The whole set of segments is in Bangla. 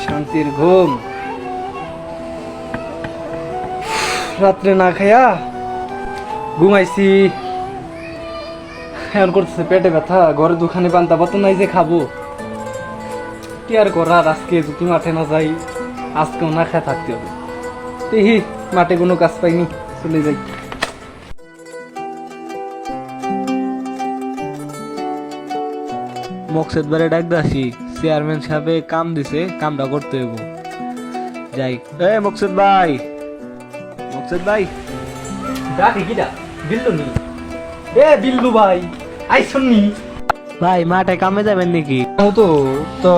শান্তির ঘুম। রাত্রে না খাইয়া ঘুমাইছি, এখন করতেছে পেটে ব্যথা। ঘরে দুখানে পান্তা ভাত নাই যে খাবো, কি আর করার। আজকে যদি মাঠে না যাই, আজকেও না খেয়ে থাকতে হবে। দেখি মাঠে কোনো কাজ পাইনি, চলে যাই। মকসেদ বারে ডাক দাসি, চেয়ারম্যান সাহেবে কাম দিছে, কামটা করতে হইব। যাই। এ মকসেদ ভাই, মকসেদ ভাই ডাকি কিটা? বিল্লু নি? এ বিল্লু ভাই আইসুন নি? ভাই মাঠে কামে যাবেন নাকি? তো তো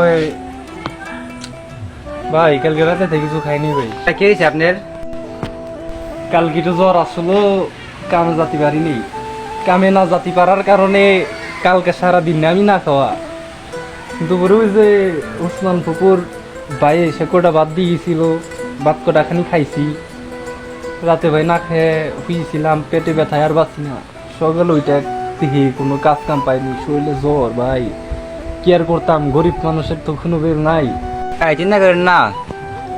ভাই কালকে রাতে থেকে কিছু খাইনি ভাই। কে হয়েছে আপনার? কালকে তো জ্বর আসলো, কামে যাতে পারিনি। কামে না যাতে পারার কারণে কালকে সারাদিন আমি না খাওয়া। দুপুরে ওই যে ওসমান পুকুর ভাই এসে কোটা ভাত দিয়ে গেছিল, ভাত কোটা খানি খাইছি। রাতে ভাই না খেয়ে শুয়েছিলাম, পেটে ব্যথায় আর বাঁচি না। সকালে ওইটা দেখি কোনো কাজ কাম পাইনি, শরীরে জ্বর। ভাই কি আর করতাম, গরিব মানুষের তো কোনো বের নাই। চিন্তা করেন না,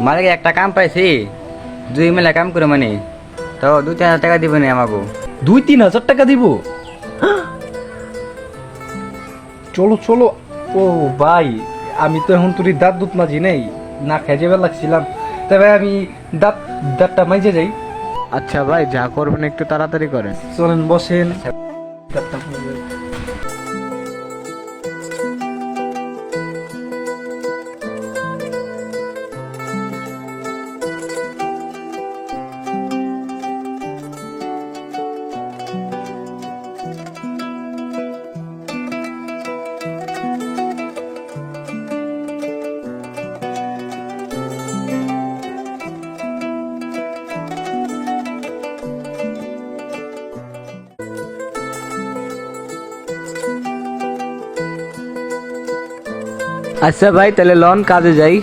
মালিক একটা কাম পাইছি, 2 মেলা কাম করে মানে তো 2-3 হাজার টাকা দিবেন আমাকে। 2-3 হাজার টাকা দিব? চলো চলো। ও ভাই আমি তো এখন তোর দাঁত দুধ মাঝি নেই, না খেয়ে যাবে লাগছিলাম। তাই ভাই আমি দাঁতটা মাইজে যাই। আচ্ছা ভাই, যা করবেন একটু তাড়াতাড়ি করেন। চলেন বসেন। দাঁতটা মাইজে। আচ্ছা ভাই, তাহলে লন কাজে যাই।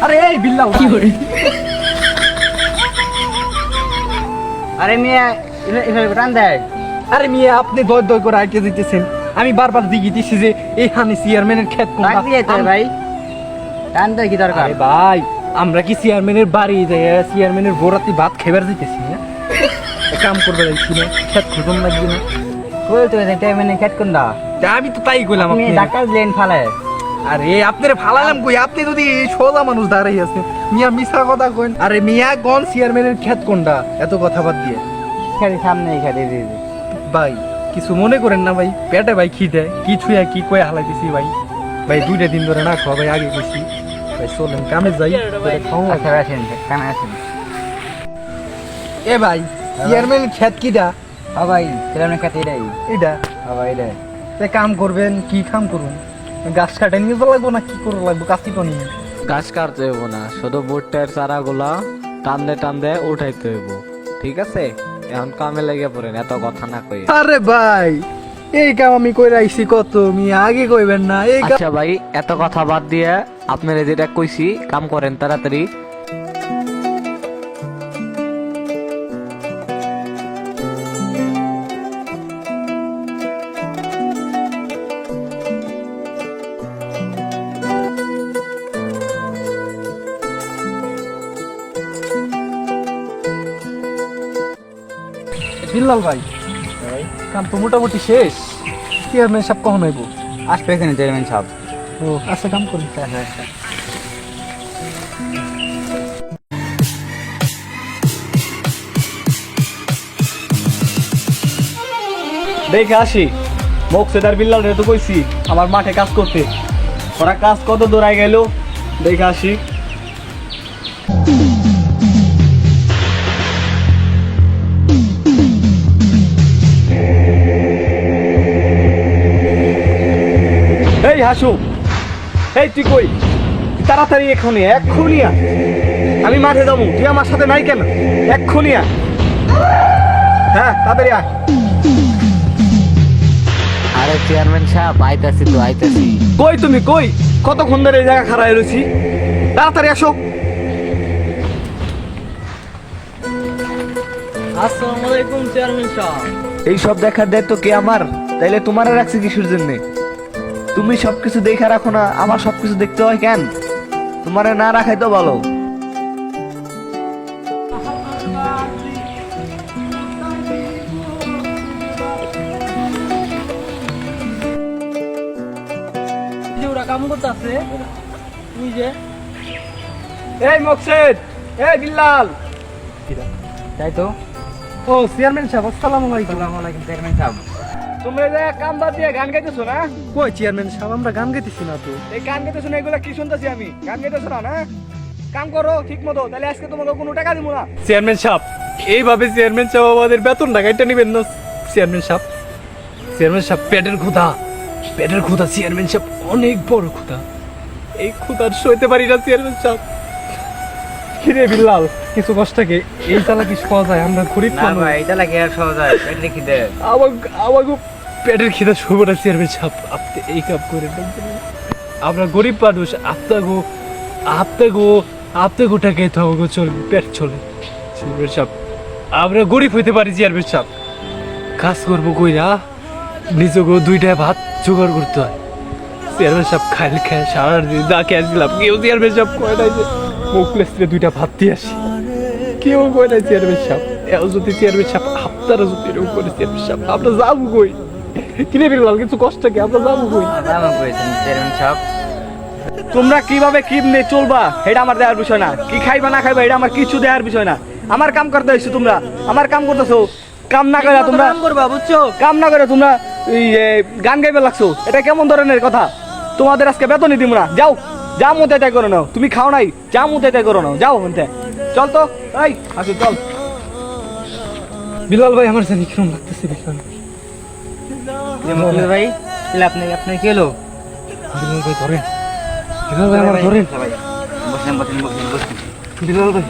আরে এই বিল্লাল কি করে? আরে মিয়া এভাবে টান দেয়। আরে মিয়া আপনি দয় দয় করে আইতে দিতেছেন, আমি বারবার দিতেছি যে এইখানে চেয়ারম্যানের ক্ষেত কোনটা। টান দিয়ে যাচ্ছে ভাই, টান দেয় কি দরকার? আরে ভাই আমরা কি চেয়ারম্যানের বাড়ি যাই, চেয়ারম্যানের বোরাতি ভাত খেবার দিতেছি না? কাম করবে যাইছি না, ক্ষেত খতম লাগবে না? কই তো এটা মানে খেত কোনটা? তা আমি তো তাই কইলাম। আপনি আপনি ডাক্তার দিলেন ফালে। আরে আপনারে ফালালাম কই? আপনি যদি সোজা মানুষ দাঁড়াই আছেন, মিয়া মিছা কথা কইন। আরে মিয়া কোন চেয়ারম্যানের ক্ষেত কোনটা? এত কথা বাদ দিয়ে খেতে সামনে খেতে দিয়ে ভাই কিছু মনে করেন না ভাই, পেটে ভাই খিদে কি ছুঁয়া কি কয়ে হালাইতেছি ভাই। ভাই 2টা দিন ধরে না খাওয়া ভাই, আগে কইছি। ভাই চলেন কামে যাই, করে খাও। আচ্ছা আসেন, কামে আসেন। এ ভাই চেয়ারম্যান ক্ষেত কিটা? হ্যাঁ ভাই, চেয়ারম্যান খেতে এটাই। এটা হ্যাঁ ভাই এটা। তে কাম করবেন, কি কাম করুন? গাছ কাটে নিয়ে তো লাগবো না, কি করে লাগবো? কাশি তো নিয়ে গাছ কাটতে হইব না, শুধু ভুট্টার চারাগুলা টান্দে টান্দে উঠাইতে হইব, ঠিক আছে? এখন কামে লেগে পড়েন, এত কথা না কই। আরে ভাই এই কাম আমি কই রাইছি কত, মি আগে কইবেন না এই কাম। আচ্ছা ভাই, এত কথা বাদ দিয়ে আপনারা যেটা কইছি কাম করেন তাড়াতাড়ি। বিল্লাল ভাই কাম তো মোটামুটি শেষ। চেয়ারম্যান সাহেব কখন হইব? আসবে এখানে চেয়ারম্যান সাহেব। ও আচ্ছা, কাম করি। দেখে আসি, মকসেদার বিল্লাল রে তো কইছি আমার মাঠে কাজ করতে, ওরা কাজ কত দূরাই গেল দেখে আসি। এই হাসু, এই তুই কই? তুই তাড়াতাড়ি এক্ষুনি এক্ষুনি আয়। আমি মাঠে যাবো, তুই আমার সাথে নাই কেন? এক্ষুনি আয়। হ্যাঁ তাড়াতাড়ি আয়। আরে চেয়ারম্যান সাহেব, আইতাছি তো আইতাছি। কই তুমি কই? কতক্ষণ ধরে এই জায়গা খাড়া রয়েছি, তাড়াতাড়ি আসো। আসসালামু আলাইকুম চেয়ারম্যান সাহেব। এই সব দেখার দায়িত্ব কে আমার? তাইলে তোমারে রাখছি কিসের জন্য? তুমি সবকিছু দেখে রাখো না, আমার সবকিছু দেখতে হয় কেন? তোমারে না রাখাই তো ভালো। কাম করতেছে তুই যে। এই মকসেদ, এই বিল্লাল। তাই তো। ও চেয়ারম্যান সাহেব, আসসালামু আলাইকুম। আসসালামু আলাইকুম চেয়ারম্যান সাহেব। তোমরা যে কাম বাদ দিয়ে গান গাইতেছো না? কই চেয়ারম্যান সাহেব, আমরা গান গাইতেছি না তো। এই গান গাইতেছো না, এগুলা কি শুনতেছি আমি? গান গাইতেছো না? কাম করো ঠিক মতো, তাহলে আজকে তোমাকে কোনো টাকা দিব না। চেয়ারম্যান সাহেব, এইভাবে চেয়ারম্যান সাহেব আমাদের বেতন টাকাটা নিবেন না। চেয়ারম্যান সাহেব, চেয়ারম্যান সাহেব পেটের ক্ষুধা, পেটের ক্ষুধা চেয়ারম্যান সাহেব, অনেক বড় ক্ষুধা। এই ক্ষুধার সইতে পারি না চেয়ারম্যান সাহেব। কিরে বিল্লাল, কিছু কষ্টকে এই চালা কি পাওয়া যায়? আমরা গরিব না মানুষ। ভাই, এটা লাগে আর সহজ হয়, পেট রেখে দে। আমাকে পেটের খিদা শুভ না চেয়ারম্যান সাহেব, আপনি এই কাম করে আমরা গরিব মানুষ, আপনাকে টাকায় তো আমাকে চলবে, পেট চলে। চেয়ারম্যান সাহেব, আমরা গরিব হইতে পারি চেয়ারম্যান সাহেব, কাজ করবো কইরা নিজেকে দুইটা ভাত জোগাড় করতে হয়। চেয়ারম্যান সাহেব খাইলে খায়, সারাদিন যা খেয়ে আসছিলাম, কেউ চেয়ারম্যান সাহেব কয় নাই যে মুখলেসে দুইটা ভাত দিয়ে আসি, কেউ কয় নাই চেয়ারম্যান সাহেব। এও যদি চেয়ারম্যান সাহেব আপনারা যদি এরকম করে চেয়ারম্যান সাহেব, আমরা যাবো কই? কিনে বিল্লাল, কিছু কষ্ট কি, আমরা যাবো কই? দাম করেছেন চেয়ারম্যান সাহেব। তোমরা কিভাবে কি নিয়ে চলবা এটা আমার দেওয়ার বিষয় না, কি খাইবা না খাইবা এটা আমার কিছু দেওয়ার বিষয় না। আমার কাম করতে হইছো, তোমরা আমার কাম করতেছো, কাম না করে তোমরা করবা বুঝছো? কাম না করে তোমরা এই গান গাইবে লাগছো, এটা কেমন ধরনের কথা? তোমাদের আজকে বেতনই দিব না, যাও যা মতে তাই করে নাও। তুমি খাও নাই, যা মতে তাই করে নাও, যাও হতে। চল তো, এই আসো চল। বিলাল ভাই, আমার জানি কিরম লাগতেছে। মুকিল ভাই, তাহলে আপনি কি হলো? বিলাল ভাই ধরেন, বিলাল ভাই আমার ধরেন। ভাই বসেন বসেন বসেন বসেন। বিলাল ভাই,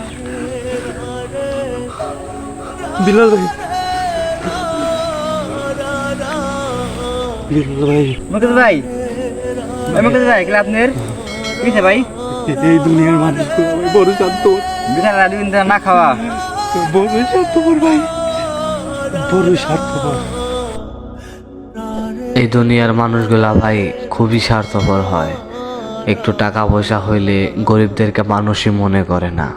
বিলাল ভাই, বিলাল ভাই, মুকিল ভাই, মুকিল ভাই, তাহলে আপনার কিসে ভাই? এই দুনিয়ার মানুষ বড় শান্ত, বিকাল দুদিন ধরে না খাওয়া। বড় স্বার্থপর ভাই, বড় স্বার্থপর। এই দুনিয়ার মানুষগুলা ভাই খুবই স্বার্থপর হয়। একটু টাকা পয়সা হইলে গরিবদেরকে মানুষই মনে করে না।